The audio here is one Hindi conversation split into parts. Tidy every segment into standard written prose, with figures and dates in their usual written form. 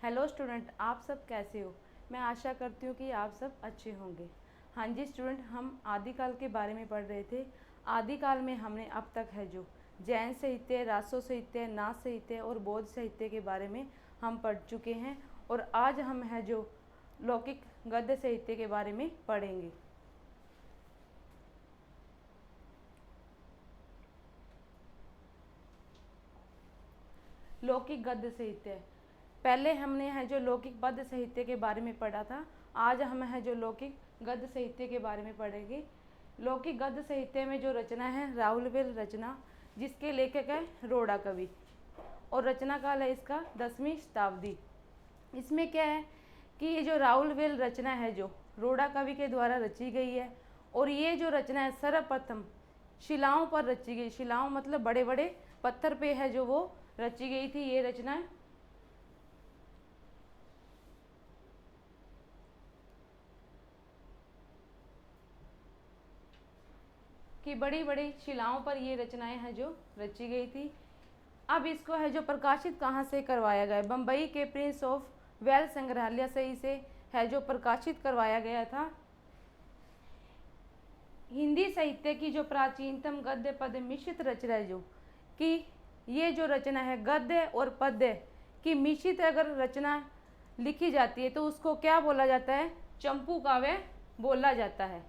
हेलो स्टूडेंट, आप सब कैसे हो। मैं आशा करती हूँ कि आप सब अच्छे होंगे। हाँ जी स्टूडेंट, हम आदिकाल के बारे में पढ़ रहे थे। आदिकाल में हमने अब तक है जो जैन साहित्य, रासो साहित्य, नाथ साहित्य और बौद्ध साहित्य के बारे में हम पढ़ चुके हैं। और आज हम है जो लौकिक गद्य साहित्य के बारे में पढ़ेंगे। लौकिक गद्य साहित्य, पहले हमने है जो लौकिक पद्य साहित्य के बारे में पढ़ा था। आज हम है जो लौकिक गद्य साहित्य के बारे में पढ़ेंगे। लौकिक गद्य साहित्य में जो रचना है राहुलवेल रचना, जिसके लेखक है रोड़ा कवि, और रचना काल है इसका 10वीं शताब्दी। इसमें क्या है कि ये जो राहुलवेल रचना है जो रोड़ा कवि के द्वारा रची गई है, और ये जो रचना है सर्वप्रथम शिलाओं पर रची गई। शिलाओं मतलब बड़े बड़े पत्थर पे है जो वो रची गई थी ये रचना। कि बड़ी बड़ी शिलाओं पर ये रचनाएं हैं जो रची गई थी। अब इसको है जो प्रकाशित कहाँ से करवाया गया, बम्बई के प्रिंस ऑफ वेल्स संग्रहालय से इसे है जो प्रकाशित करवाया गया था। हिंदी साहित्य की जो प्राचीनतम गद्य पद्य मिश्रित रचना है जो कि ये जो रचना है गद्य और पद्य की मिश्रित अगर रचना लिखी जाती है तो उसको क्या बोला जाता है, चंपू काव्य बोला जाता है।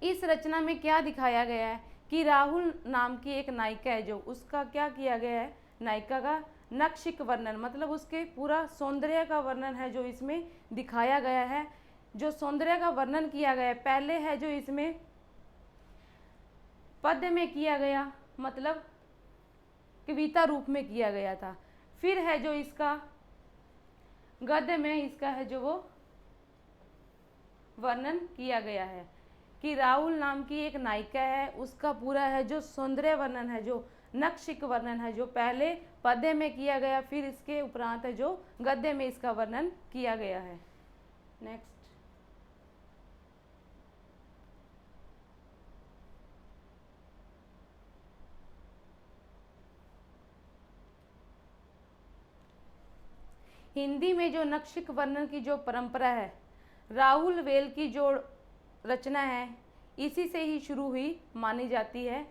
इस रचना में क्या दिखाया गया है कि राहुल नाम की एक नायिका है जो उसका क्या किया गया है, नायिका का नक्शिक वर्णन मतलब उसके पूरा सौंदर्य का वर्णन है जो इसमें दिखाया गया है। जो सौंदर्य का वर्णन किया गया है पहले है जो इसमें पद्य में किया गया, मतलब कविता रूप में किया गया था। फिर है जो इसका गद्य में इसका है जो वो वर्णन किया गया है कि राहुल नाम की एक नायिका है, उसका पूरा है जो सौंदर्य वर्णन है जो नक्शिक वर्णन है जो पहले पद्य में किया गया, फिर इसके उपरांत है जो गद्य में इसका वर्णन किया गया है। नेक्स्ट, हिंदी में जो नक्शिक वर्णन की जो परंपरा है, राहुल वेल की जो रचना है इसी से ही शुरू हुई मानी जाती है।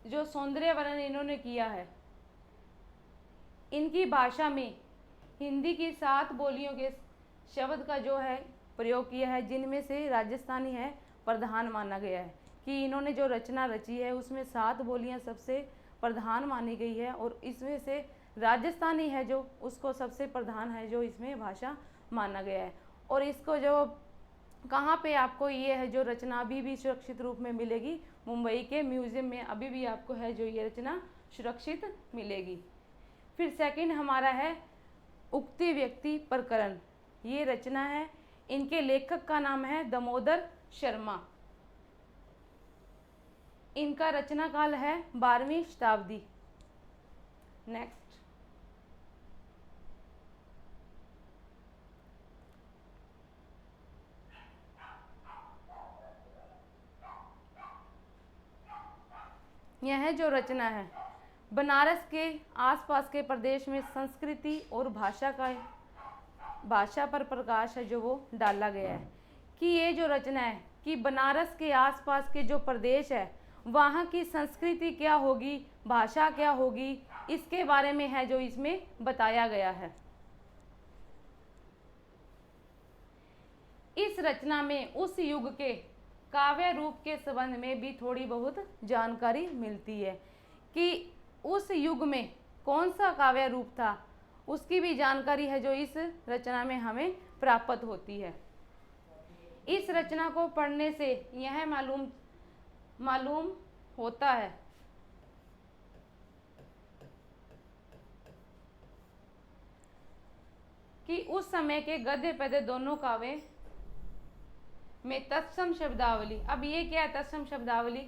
जो सौंदर्य वर्णन इन्होंने किया है, इनकी भाषा में हिंदी की 7 बोलियों के शब्द का जो है प्रयोग किया है, जिनमें से राजस्थानी है प्रधान माना गया है। कि इन्होंने जो रचना रची है उसमें 7 बोलियां सबसे प्रधान मानी गई है, और इसमें से राजस्थानी है जो उसको सबसे प्रधान है जो इसमें भाषा माना गया है। और इसको जो कहाँ पे आपको ये है जो रचना अभी भी सुरक्षित रूप में मिलेगी, मुंबई के म्यूजियम में अभी भी आपको है जो ये रचना सुरक्षित मिलेगी। फिर सेकंड हमारा है उक्ति व्यक्ति प्रकरण, ये रचना है, इनके लेखक का नाम है दामोदर शर्मा। इनका रचना काल है 12वीं शताब्दी। नेक्स्ट, यह जो रचना है बनारस के आसपास के प्रदेश में संस्कृति और भाषा पर प्रकाश है जो वो डाला गया है। कि ये जो रचना है कि बनारस के आसपास के जो प्रदेश है वहाँ की संस्कृति क्या होगी, भाषा क्या होगी, इसके बारे में है जो इसमें बताया गया है। इस रचना में उस युग के काव्य रूप के संबंध में भी थोड़ी बहुत जानकारी मिलती है कि उस युग में कौन सा काव्य रूप था, उसकी भी जानकारी है जो इस रचना में हमें प्राप्त होती है। इस रचना को पढ़ने से यह मालूम होता है कि उस समय के गद्य पद्य दोनों काव्य में तत्सम शब्दावली। अब ये क्या है तत्सम शब्दावली,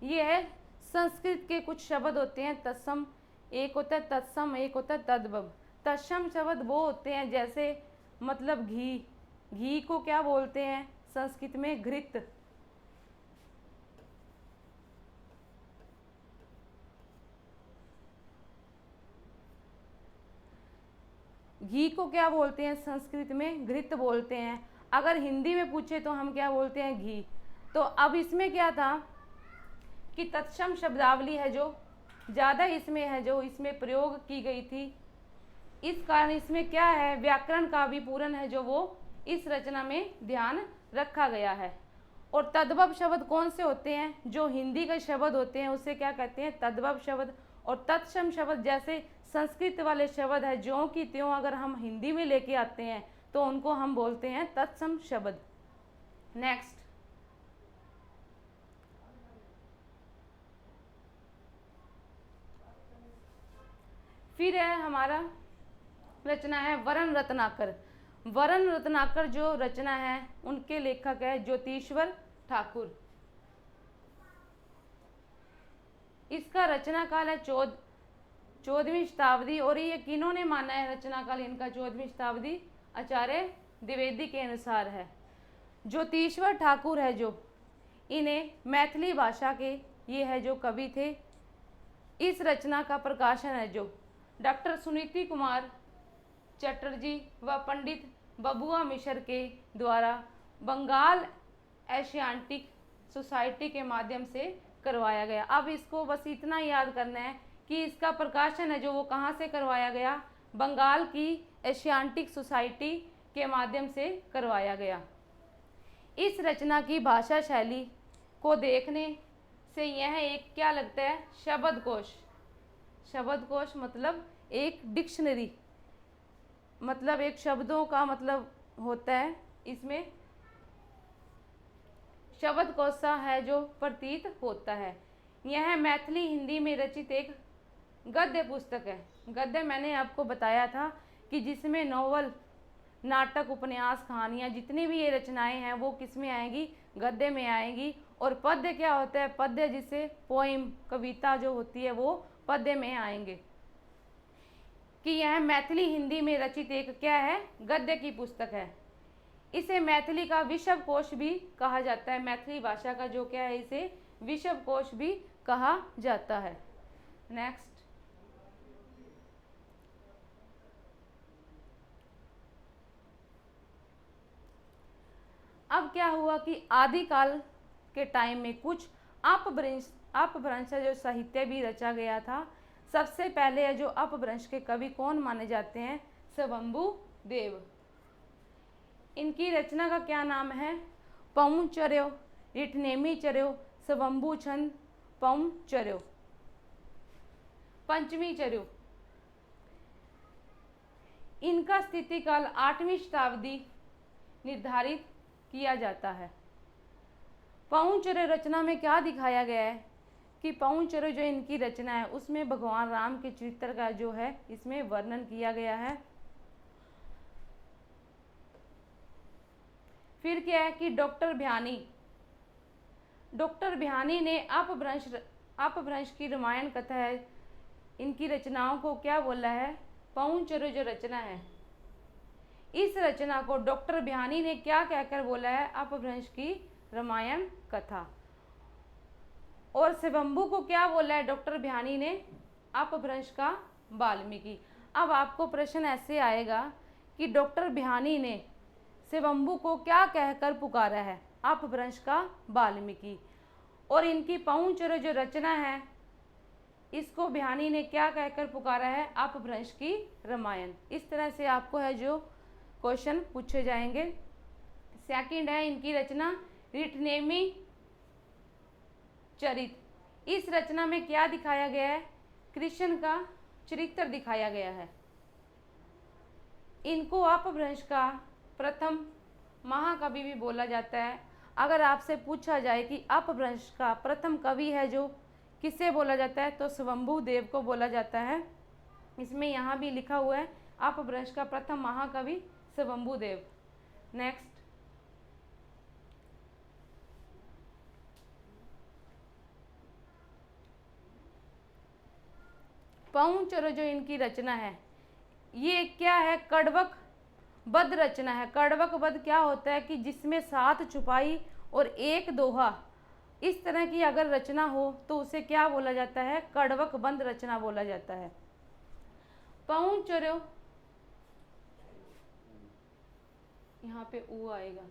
ये है संस्कृत के कुछ शब्द होते हैं तत्सम, एक होता है तत्सम, एक होता है तद्भव। तत्सम शब्द वो होते हैं जैसे मतलब घी को क्या बोलते हैं संस्कृत में, घृत। घी को क्या बोलते हैं संस्कृत में? घृत बोलते हैं। अगर हिंदी में पूछे तो हम क्या बोलते हैं? घी। तो अब इसमें क्या था कि तत्सम शब्दावली है जो ज़्यादा इसमें है, जो इसमें प्रयोग की गई थी, इस कारण इसमें क्या है, व्याकरण का भी पूर्ण है जो वो इस रचना में ध्यान रखा गया है। और तद्भव शब्द कौन से होते हैं? जो हिंदी के शब्द होते हैं उसे क्या कहते हैं? तद्भव शब्द। और तत्सम शब्द जैसे संस्कृत वाले शब्द है, ज्यों की त्यों अगर हम हिंदी में लेके आते हैं तो उनको हम बोलते हैं तत्सम शब्द। नेक्स्ट, फिर है हमारा रचना है वरण रत्नाकर। वरण रत्नाकर जो रचना है उनके लेखक है ज्योतिश्वर ठाकुर। इसका रचना काल है 14वीं शताब्दी। और ये किन्होंने माना है रचना काल इनका 14वीं शताब्दी? आचार्य द्विवेदी के अनुसार है। ज्योतिश्वर ठाकुर है जो, इन्हें मैथिली भाषा के ये है जो कवि थे। इस रचना का प्रकाशन है जो डॉक्टर सुनीति कुमार चटर्जी व पंडित बबुआ मिश्र के द्वारा बंगाल एशियाटिक सोसाइटी के माध्यम से करवाया गया। अब इसको बस इतना याद करना है कि इसका प्रकाशन है जो वो कहाँ से करवाया गया? बंगाल की एशियाटिक सोसाइटी के माध्यम से करवाया गया। इस रचना की भाषा शैली को देखने से यह एक क्या लगता है? शब्दकोश। शब्दकोश मतलब एक डिक्शनरी, मतलब एक शब्दों का मतलब होता है, इसमें शब्दकोश सा है जो प्रतीत होता है। यह मैथिली हिंदी में रचित एक गद्य पुस्तक है। गद्य मैंने आपको बताया था कि जिसमें नॉवल, नाटक, उपन्यास, कहानियाँ, जितनी भी ये रचनाएं हैं वो किस में आएंगी? गद्य में आएंगी। और पद्य क्या होता है? पद्य जिसे पोइम, कविता जो होती है वो पद्य में आएंगे। कि यह मैथिली हिंदी में रचित एक क्या है? गद्य की पुस्तक है। इसे मैथिली का विश्वकोश भी कहा जाता है। मैथिली भाषा का जो क्या है, इसे विश्वकोश भी कहा जाता है। नेक्स्ट, अब क्या हुआ कि आदिकाल के टाइम में कुछ अपभ्रंश जो साहित्य भी रचा गया था। सबसे पहले है जो अपभ्रंश के कवि कौन माने जाते हैं? स्वयंभू देव। इनकी रचना का क्या नाम है? पौंचर्यो, रिठनेमी चर्यो, स्वयंभू छंद, पौंचर्यो, पंचमी चर्यो। इनका स्थिति काल 8वीं शताब्दी निर्धारित किया जाता है। पौंचर्यो रचना में क्या दिखाया गया है कि पौंचर्यो जो इनकी रचना है उसमें भगवान राम के चरित्र का जो है इसमें वर्णन किया गया है। फिर क्या है कि डॉक्टर भ्यानी ने अपभ्रंश की रामायण कथा है, इनकी रचनाओं को क्या बोला है? पौंचर्यो जो रचना है, इस रचना को डॉक्टर भ्यानी ने क्या कहकर बोला है? अपभ्रंश की रामायण कथा। और स्वयंभू को क्या बोला है डॉक्टर भ्यानी ने? अपभ्रंश का वाल्मीकि। अब आपको प्रश्न ऐसे आएगा कि डॉक्टर भ्यानी ने स्वयंभू को क्या कहकर पुकारा है? अपभ्रंश का वाल्मीकि। और इनकी पौंचर्यो जो रचना है इसको भ्यानी ने क्या कहकर पुकारा है? अपभ्रंश की रामायण। इस तरह से आपको है जो क्वेश्चन पूछे जाएंगे। सेकंड है इनकी रचना रिठनेमी चरित। इस रचना में क्या दिखाया गया है? कृष्ण का चरित्र दिखाया गया है। इनको अपभ्रंश का प्रथम महाकवि भी बोला जाता है। अगर आपसे पूछा जाए कि अपभ्रंश का प्रथम कवि है जो किसे बोला जाता है, तो स्वयंभू देव को बोला जाता है। इसमें यहाँ भी लिखा हुआ है अपभ्रंश का प्रथम महाकवि स्वयंभू देव। नेक्स्ट, पौंचर्यो जो इनकी रचना है ये क्या है? कड़वक बद्ध रचना है। कड़वक बद्ध क्या होता है कि जिसमें 7 चौपाई और 1 दोहा, इस तरह की अगर रचना हो तो उसे क्या बोला जाता है? कड़वक बद्ध रचना बोला जाता है। पौंचर्यो यहाँ पे ऊ आएगा।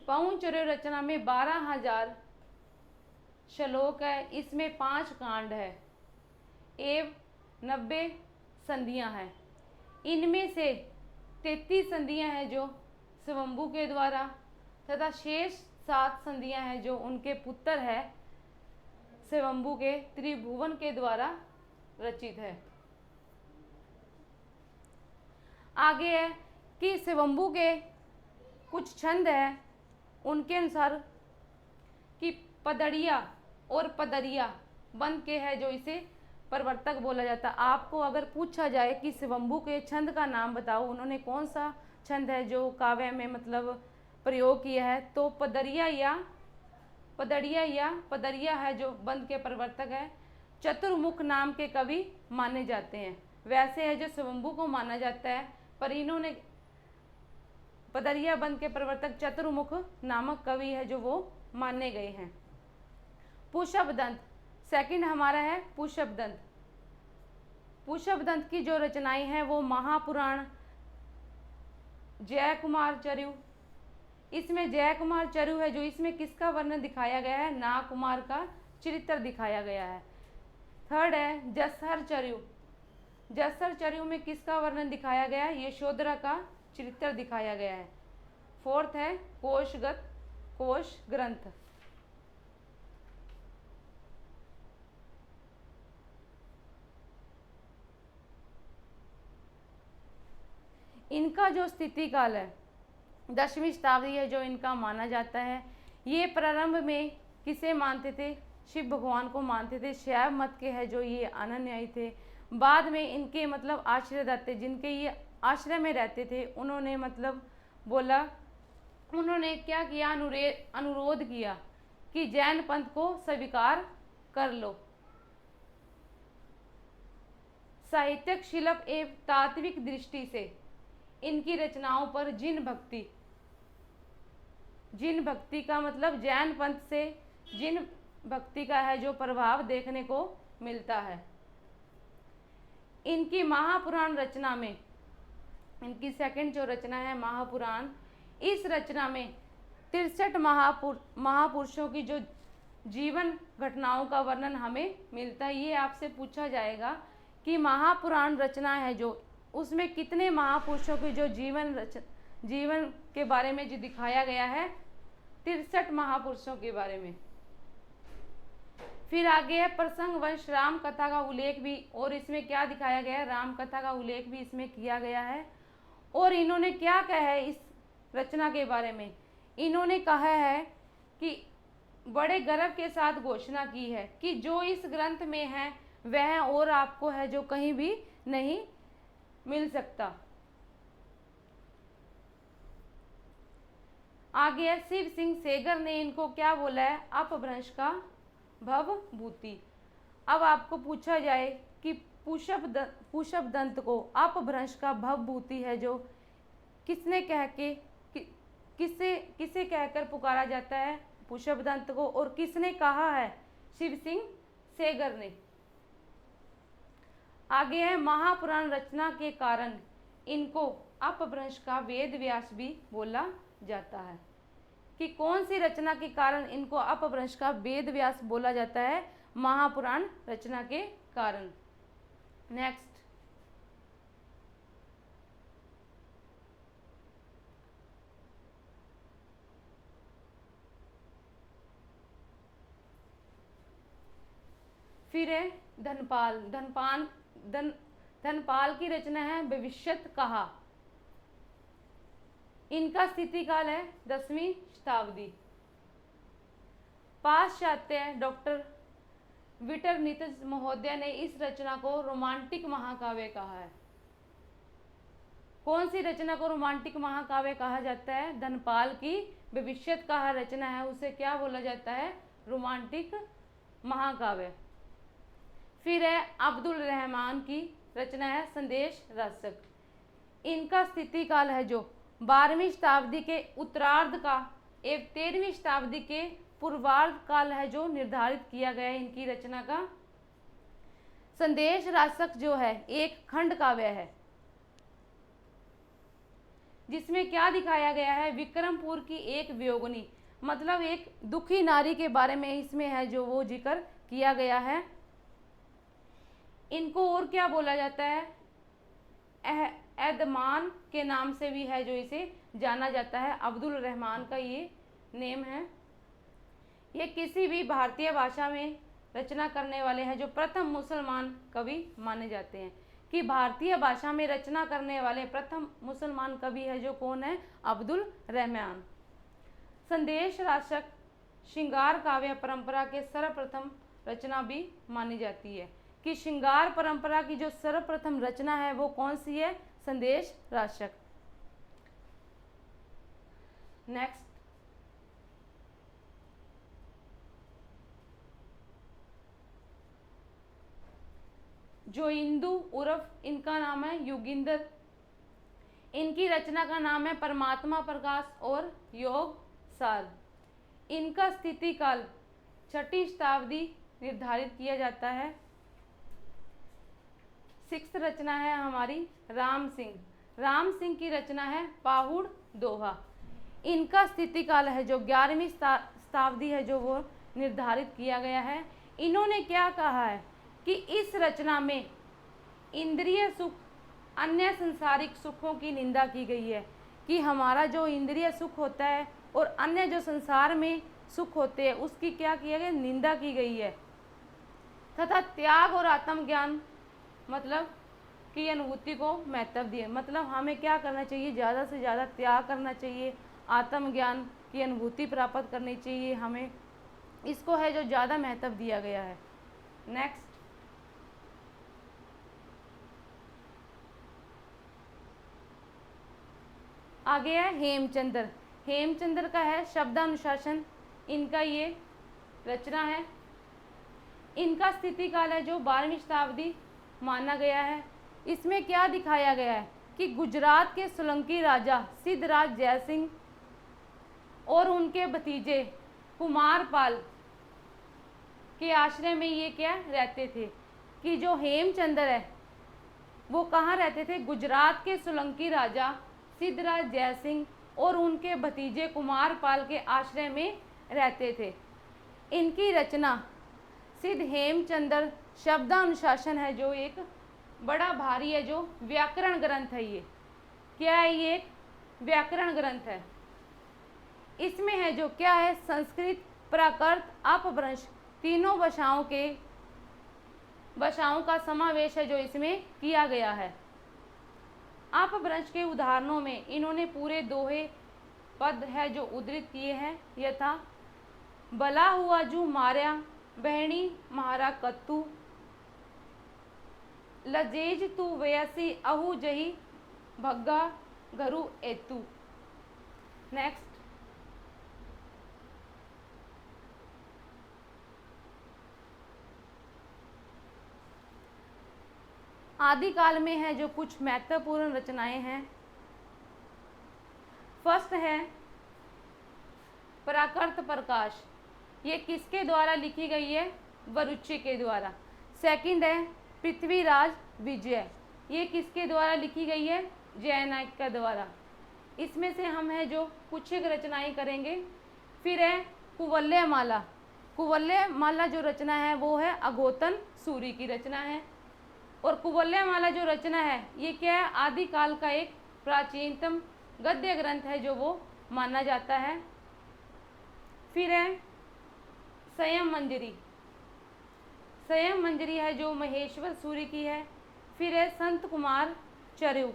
पाउंचर्य रचना में 12,000 श्लोक है, इसमें 5 कांड है एवं 90 संधियां हैं। इनमें से 33 संधियां हैं जो स्वयंभू के द्वारा तथा शेष 7 संधियां हैं जो उनके पुत्र है स्वयंभू के त्रिभुवन के द्वारा रचित है। आगे है कि स्वयंभू के कुछ छंद है, उनके अनुसार कि पदड़िया और पदरिया बन के है जो इसे प्रवर्तक बोला जाता है। आपको अगर पूछा जाए कि स्वयंभू के छंद का नाम बताओ, उन्होंने कौन सा छंद है जो काव्य में मतलब प्रयोग किया है, तो पदड़िया या पदरिया है जो बंद के प्रवर्तक है। चतुर्मुख नाम के कवि माने जाते हैं। वैसे है जो स्वयंभू को माना जाता है, पर इन्होंने पदरिया बंद के प्रवर्तक चतुर्मुख नामक कवि है जो वो माने गए हैं। पुष्पदंत सेकंड हमारा है पुष्पदंत। पुष्पदंत की जो रचनाएं हैं वो महापुराण, जयकुमार चरु। इसमें जयकुमार चरु है जो इसमें किसका वर्णन दिखाया गया है, नागकुमार का चरित्र दिखाया गया है। थर्ड है जसहर चरु। जसहर चरु में किसका वर्णन दिखाया गया है, यशोधरा का चरित्र दिखाया गया है। फोर्थ है कोश ग्रंथ। इनका जो स्थिति काल है 10वीं शताब्दी है जो इनका माना जाता है। ये प्रारंभ में किसे मानते थे, शिव भगवान को मानते थे। शैव मत के है जो ये अनुयायी थे। बाद में इनके मतलब आश्रयदाता जिनके ये आश्रय में रहते थे, उन्होंने मतलब बोला, उन्होंने क्या किया, अनुरोध किया कि जैन पंथ को स्वीकार कर लो। साहित्यिक शिल्प एवं तात्विक दृष्टि से इनकी रचनाओं पर जिन भक्ति का मतलब जैन पंथ से जिन भक्ति का है जो प्रभाव देखने को मिलता है। इनकी महापुराण रचना में, इनकी सेकंड जो रचना है महापुराण, इस रचना में 63 महापुरुषों की जो जीवन घटनाओं का वर्णन हमें मिलता है। ये आपसे पूछा जाएगा कि महापुराण रचना है जो उसमें कितने महापुरुषों के जो जीवन के बारे में जो दिखाया गया है, 63 महापुरुषों के बारे में। फिर आगे है प्रसंग वंश राम कथा का उल्लेख भी, और इसमें क्या दिखाया गया है, राम कथा का उल्लेख भी इसमें किया गया है। और इन्होंने क्या कहा है इस रचना के बारे में, इन्होंने कहा है कि बड़े गर्व के साथ घोषणा की है कि जो इस ग्रंथ में है वह और आपको है जो कहीं भी नहीं मिल सकता। आगे शिव सिंह सेगर ने इनको क्या बोला है, अपभ्रंश का भवभूति। अब आपको पूछा जाए कि पुष्पदंत को अपभ्रंश का भवभूति है जो किसने कह के किसे कहकर पुकारा जाता है पुष्पदंत को, और किसने कहा है, शिव सिंह सेगर ने। आगे है महापुराण रचना के कारण इनको अपभ्रंश का वेद व्यास भी बोला जाता है। कि कौन सी रचना के कारण इनको अपभ्रंश का वेद व्यास बोला जाता है, महापुराण रचना के कारण। नेक्स्ट फिर है धनपाल की रचना है भविष्यत कहा। इनका स्थिति काल है 10वीं शताब्दी। पाश्चात्य डॉक्टर विटरनित्ज महोदय ने इस रचना को रोमांटिक महाकाव्य कहा है। कौन सी रचना को रोमांटिक महाकाव्य कहा जाता है, धनपाल की भविष्यत कहा रचना है उसे क्या बोला जाता है, रोमांटिक महाकाव्य। फिर है अब्दुल रहमान की रचना है संदेश रसक। इनका स्थिति काल है जो 12वीं शताब्दी के उत्तरार्ध का एवं 13वीं शताब्दी के पूर्वार्ध काल है जो निर्धारित किया गया है इनकी रचना का। संदेश रासक जो है एक खंड काव्य है। जिसमें क्या दिखाया गया है, विक्रमपुर की एक वियोगिनी, मतलब एक दुखी नारी के बारे में इसमें है जो वो जिक्र किया गया है। इनको और क्या बोला जाता है, एदमान के नाम से भी है जो इसे जाना जाता है। अब्दुल रहमान का ये नेम है। ये किसी भी भारतीय भाषा में रचना करने वाले हैं जो प्रथम मुसलमान कवि माने जाते हैं, कि भारतीय भाषा में रचना करने वाले प्रथम मुसलमान कवि है जो कौन है, अब्दुल रहमान। संदेश राशक श्रृंगार काव्य परंपरा के सर्वप्रथम रचना भी मानी जाती है, कि श्रृंगार परंपरा की जो सर्वप्रथम रचना है वो कौन सी है, संदेश राशक। नेक्स्ट, जो इंदु उर्फ इनका नाम है युगिंदर, इनकी रचना का नाम है परमात्मा प्रकाश और योग सार। इनका स्थिति काल 6वीं शताब्दी निर्धारित किया जाता है। 6th रचना है हमारी राम सिंह। राम सिंह की रचना है पाहुड़ दोहा। इनका स्थिति काल है जो 11वीं शताब्दी है जो वो निर्धारित किया गया है। इन्होंने क्या कहा है कि इस रचना में इंद्रिय सुख, अन्य संसारिक सुखों की निंदा की गई है, कि हमारा जो इंद्रिय सुख होता है और अन्य जो संसार में सुख होते हैं उसकी क्या किया गया, निंदा की गई है, तथा त्याग और आत्मज्ञान मतलब की अनुभूति को महत्व दिए। मतलब हमें क्या करना चाहिए, ज़्यादा से ज़्यादा त्याग करना चाहिए, आत्मज्ञान की अनुभूति प्राप्त करनी चाहिए, हमें इसको है जो ज़्यादा महत्व दिया गया है। नेक्स्ट, आगे है हेमचंद्र। हेमचंद्र का है शब्दानुशासन, इनका ये रचना है। इनका स्थिति काल है जो 12वीं शताब्दी माना गया है। इसमें क्या दिखाया गया है कि गुजरात के सोलंकी राजा सिद्धराज जयसिंह और उनके भतीजे कुमारपाल के आश्रय में ये क्या रहते थे, कि जो हेमचंद्र है वो कहाँ रहते थे, गुजरात के सोलंकी राजा सिद्धराज जयसिंह और उनके भतीजे कुमारपाल के आश्रय में रहते थे। इनकी रचना सिद्ध हेमचंद्र शब्दानुशासन है जो एक बड़ा भारी है, जो व्याकरण ग्रंथ है। ये क्या है, ये एक व्याकरण ग्रंथ है। इसमें है जो क्या है, संस्कृत, प्राकृत, अपभ्रंश तीनों भाषाओं का समावेश है जो इसमें किया गया है। अपभ्रंश के उदाहरणों में इन्होंने पूरे दोहे पद है जो उद्धृत किए हैं, यथा भला हुआ जू मार्या बहनी मारा कत्तू, लजेज तू वयसी अहू जही भग्गा घरु एतू। नेक्स्ट, आदिकाल में है जो कुछ महत्वपूर्ण रचनाएं हैं। फर्स्ट है प्राकृत प्रकाश, ये किसके द्वारा लिखी गई है, बरुच्ची के द्वारा। सेकंड है पृथ्वीराज विजय, ये किसके द्वारा लिखी गई है, जयनायक के द्वारा। इसमें से हम है जो कुछ एक रचनाएं करेंगे। फिर है कुवलय माला। कुवलय माला जो रचना है वो है अघोतन सूरी की रचना है। और कुवलय माला जो रचना है ये क्या है, आदिकाल का एक प्राचीनतम गद्य ग्रंथ है जो वो माना जाता है। फिर है संयम मंजरी। संयम मंजरी है जो महेश्वर सूरी की है। फिर है संत कुमार चरयू,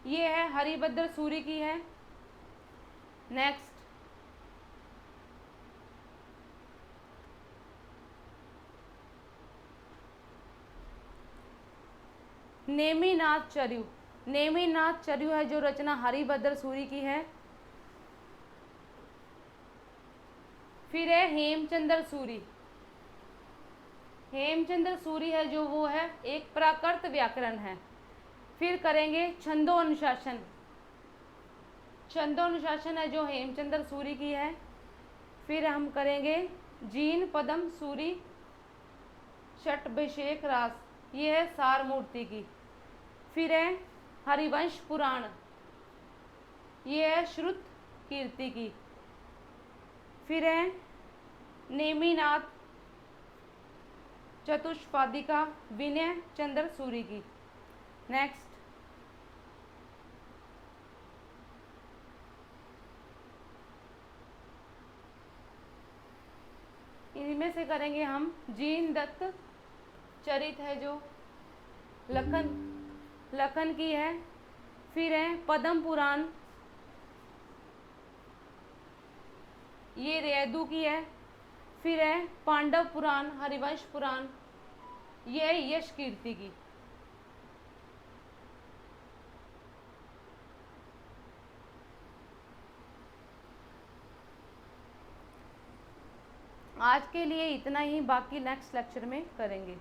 ये है हरिभद्र सूरी की है। नेक्स्ट, नेमिनाथ चरयू। नेमिनाथ चरयू है जो रचना हरिभद्र सूरी की है। फिर है हेमचंद्र सूरी। हेमचंद्र सूरी है जो वो है एक प्राकृत व्याकरण है। फिर करेंगे छंदो अनुशासन। छंदो अनुशासन है जो हेमचंद्र सूरी की है। फिर हम करेंगे जीन पदम सूरी षटभिषेक रास, ये है सार मूर्ति की। फिर है हरिवंश पुराण, ये है श्रुत कीर्ति की। फिर है नेमिनाथ चतुष्पादिका विनय चंद्र सूरी की। नेक्स्ट इनमें से करेंगे हम जीन दत्त चरित है जो लखन की है। फिर है पद्म पुराण, ये रेदू की है। फिर है पांडव पुराण हरिवंश पुराण, ये है यश कीर्ति की। आज के लिए इतना ही, बाकी नेक्स्ट लेक्चर में करेंगे।